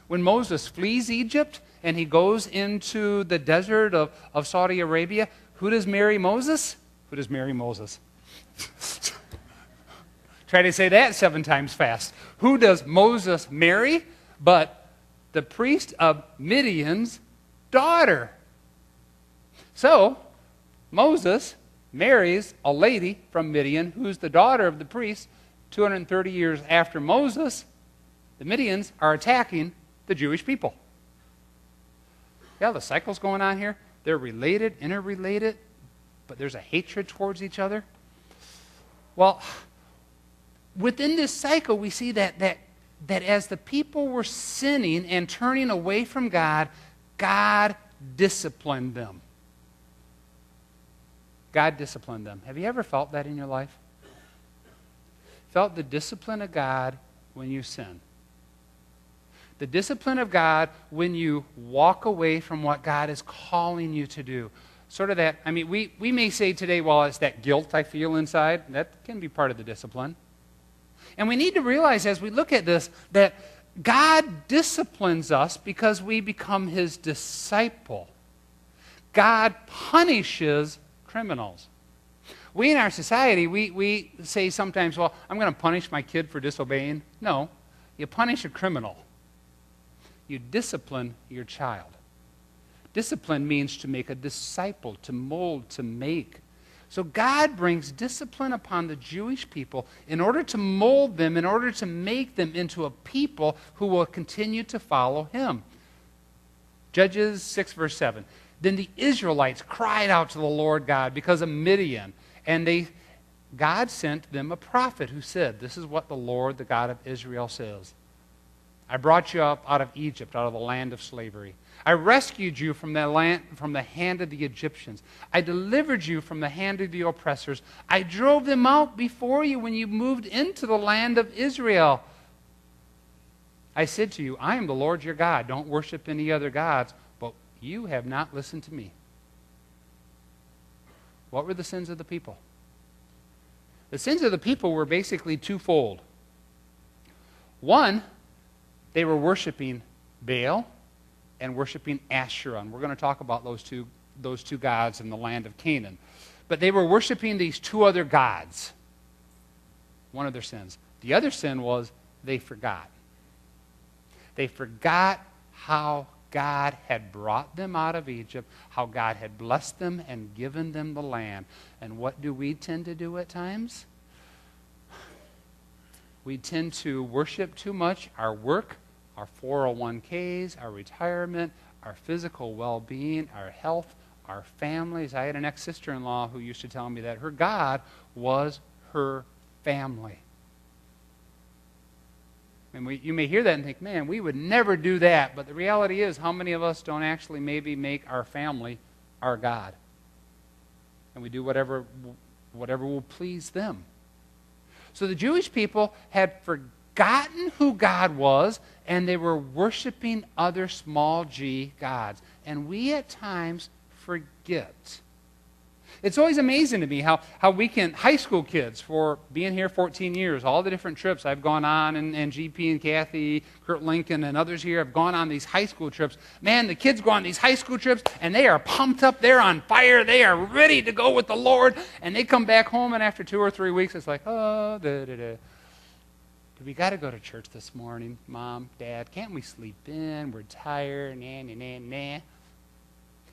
When Moses flees Egypt and he goes into the desert of Saudi Arabia, who does marry Moses? Who does marry Moses? Try to say that 7 times fast. Who does Moses marry? But the priest of Midian's daughter. So, Moses marries a lady from Midian who's the daughter of the priest. 230 years after Moses, the Midians are attacking the Jewish people. Yeah, the cycle's going on here. They're related, interrelated, but there's a hatred towards each other. Well, within this cycle, we see that as the people were sinning and turning away from God, God disciplined them. God disciplined them. Have you ever felt that in your life? Felt the discipline of God when you sin? The discipline of God when you walk away from what God is calling you to do. Sort of that, I mean, we may say today, well, it's that guilt I feel inside. That can be part of the discipline. And we need to realize as we look at this that God disciplines us because we become His disciple. God punishes criminals. We in our society, we say sometimes, well, I'm going to punish my kid for disobeying. No, you punish a criminal. You discipline your child. Discipline means to make a disciple, to mold, to make. So God brings discipline upon the Jewish people in order to mold them, in order to make them into a people who will continue to follow Him. Judges 6 verse 7. Then the Israelites cried out to the Lord God because of Midian, and God sent them a prophet who said, this is what the Lord, the God of Israel, says. I brought you up out of Egypt, out of the land of slavery. I rescued you from the hand of the Egyptians. I delivered you from the hand of the oppressors. I drove them out before you when you moved into the land of Israel. I said to you, I am the Lord your God. Don't worship any other gods, but you have not listened to me. What were the sins of the people? The sins of the people were basically twofold. One, they were worshiping Baal and worshiping Asherah. And we're going to talk about those two gods in the land of Canaan. But they were worshiping these 2 other gods. One of their sins. The other sin was they forgot. They forgot how God had brought them out of Egypt, how God had blessed them and given them the land. And what do we tend to do at times? We tend to worship too much our work, our 401ks, our retirement, our physical well-being, our health, our families. I had an ex-sister-in-law who used to tell me that her God was her family. And you may hear that and think, man, we would never do that. But the reality is, how many of us don't actually maybe make our family our God? And we do whatever will please them. So the Jewish people had forgotten who God was, and they were worshiping other small g gods. And we at times forget. It's always amazing to me how we can, high school kids, for being here 14 years, all the different trips I've gone on, and GP and Kathy, Kurt Lincoln, and others here have gone on these high school trips. Man, the kids go on these high school trips, and they are pumped up, they're on fire, they are ready to go with the Lord, and they come back home, and after 2 or 3 weeks, it's like, oh, we got to go to church this morning, Mom, Dad, can't we sleep in? We're tired, nah.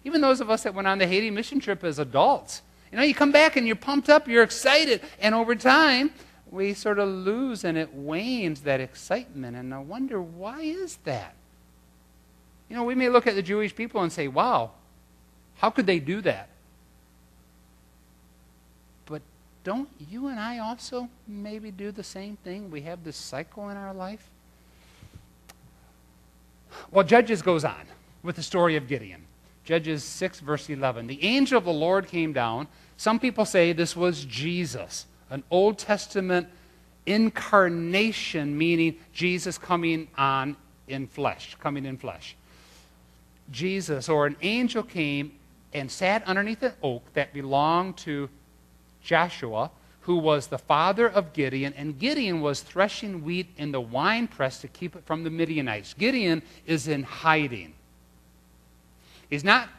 Even those of us that went on the Haiti mission trip as adults. You know, you come back and you're pumped up, you're excited, and over time, we sort of lose and it wanes, that excitement, and I wonder, why is that? You know, we may look at the Jewish people and say, wow, how could they do that? But don't you and I also maybe do the same thing? We have this cycle in our life. Well, Judges goes on with the story of Gideon. Judges 6, verse 11. The angel of the Lord came down. Some people say this was Jesus, an Old Testament incarnation, meaning Jesus coming in flesh. Jesus, or an angel, came and sat underneath an oak that belonged to Joshua, who was the father of Gideon, and Gideon was threshing wheat in the winepress to keep it from the Midianites. Gideon is in hiding. He's not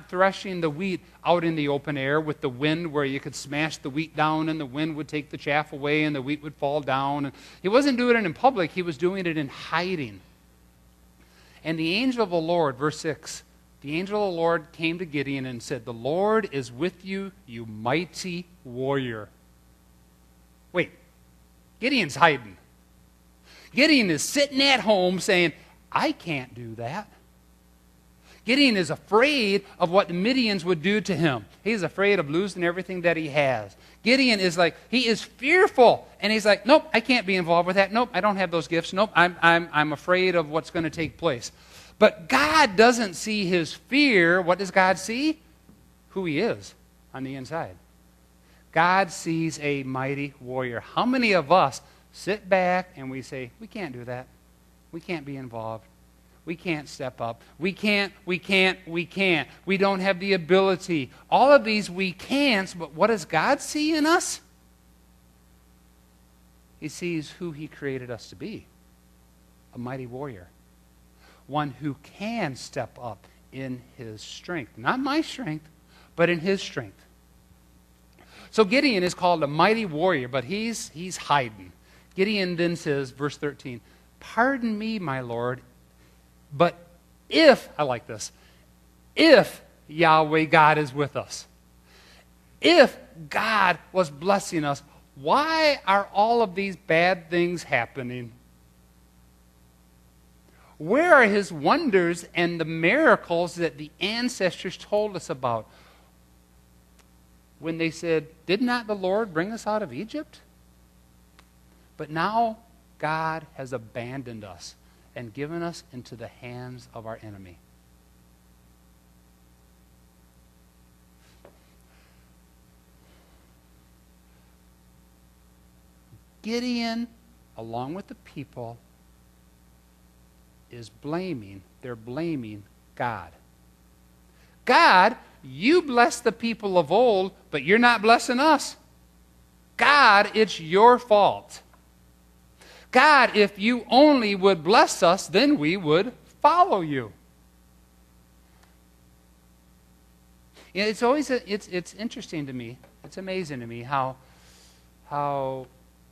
threshing the wheat out in the open air with the wind where you could smash the wheat down and the wind would take the chaff away and the wheat would fall down. And he wasn't doing it in public. He was doing it in hiding. And the angel of the Lord, verse 6, the angel of the Lord came to Gideon and said, "The Lord is with you, you mighty warrior." Wait, Gideon's hiding. Gideon is sitting at home saying, "I can't do that." Gideon is afraid of what the Midians would do to him. He's afraid of losing everything that he has. Gideon is like, he is fearful. And he's like, nope, I can't be involved with that. Nope, I don't have those gifts. Nope, I'm afraid of what's going to take place. But God doesn't see his fear. What does God see? Who he is on the inside. God sees a mighty warrior. How many of us sit back and we say, we can't do that. We can't be involved. We can't step up. We can't. We don't have the ability. All of these we can'ts, but what does God see in us? He sees who he created us to be. A mighty warrior. One who can step up in his strength. Not my strength, but in his strength. So Gideon is called a mighty warrior, but he's hiding. Gideon then says, verse 13, "Pardon me, my Lord, but if," I like this, "if Yahweh God is with us, if God was blessing us, why are all of these bad things happening? Where are his wonders and the miracles that the ancestors told us about when they said, 'Did not the Lord bring us out of Egypt?' But now God has abandoned us and given us into the hands of our enemy." Gideon, along with the people, they're blaming God. God, you bless the people of old, but you're not blessing us. God, it's your fault. God, if you only would bless us, then we would follow you. You know, it's always it's interesting to me. It's amazing to me how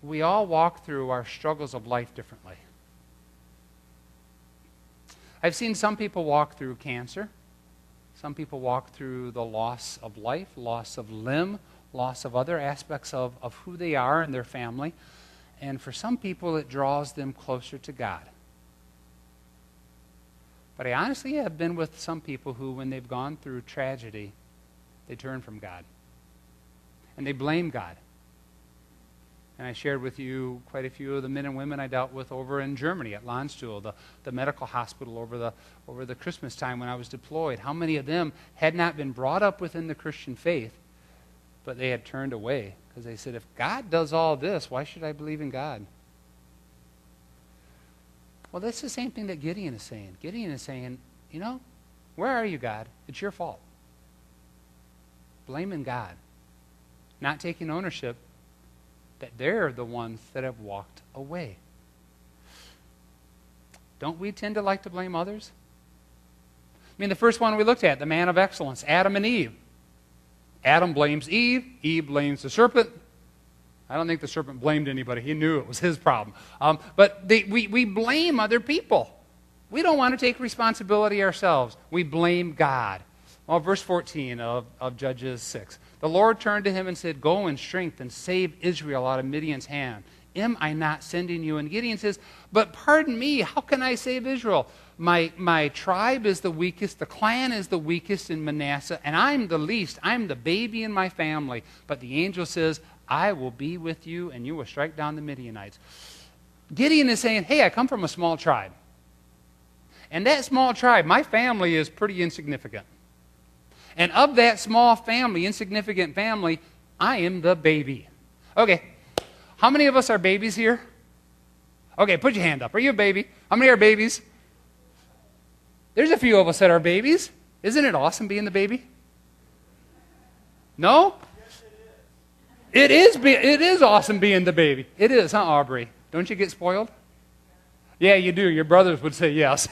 we all walk through our struggles of life differently. I've seen some people walk through cancer. Some people walk through the loss of life, loss of limb, loss of other aspects of who they are and their family. And for some people, it draws them closer to God. But I honestly have been with some people who, when they've gone through tragedy, they turn from God. And they blame God. And I shared with you quite a few of the men and women I dealt with over in Germany at Landstuhl, the medical hospital over the Christmas time when I was deployed. How many of them had not been brought up within the Christian faith, but they had turned away because they said, if God does all this, why should I believe in God? Well, that's the same thing that Gideon is saying. Gideon is saying, you know, where are you, God? It's your fault. Blaming God. Not taking ownership that they're the ones that have walked away. Don't we tend to like to blame others? I mean, the first one we looked at, the man of excellence, Adam and Eve. Adam blames Eve. Eve blames the serpent. I don't think the serpent blamed anybody. He knew it was his problem. But we blame other people. We don't want to take responsibility ourselves. We blame God. Well, verse 14 of Judges 6. The Lord turned to him and said, "Go in strength and save Israel out of Midian's hand. Am I not sending you?" And Gideon says, "But pardon me, how can I save Israel? My tribe is the weakest, the clan is the weakest in Manasseh, and I'm the least. I'm the baby in my family." But the angel says, "I will be with you, and you will strike down the Midianites." Gideon is saying, hey, I come from a small tribe. And that small tribe, my family is pretty insignificant. And of that small family, insignificant family, I am the baby. Okay, how many of us are babies here? Okay, put your hand up. Are you a baby? How many are babies? There's a few of us that are babies. Isn't it awesome being the baby? No? Yes, it is. It is awesome being the baby. It is, huh, Aubrey? Don't you get spoiled? Yeah, you do. Your brothers would say yes.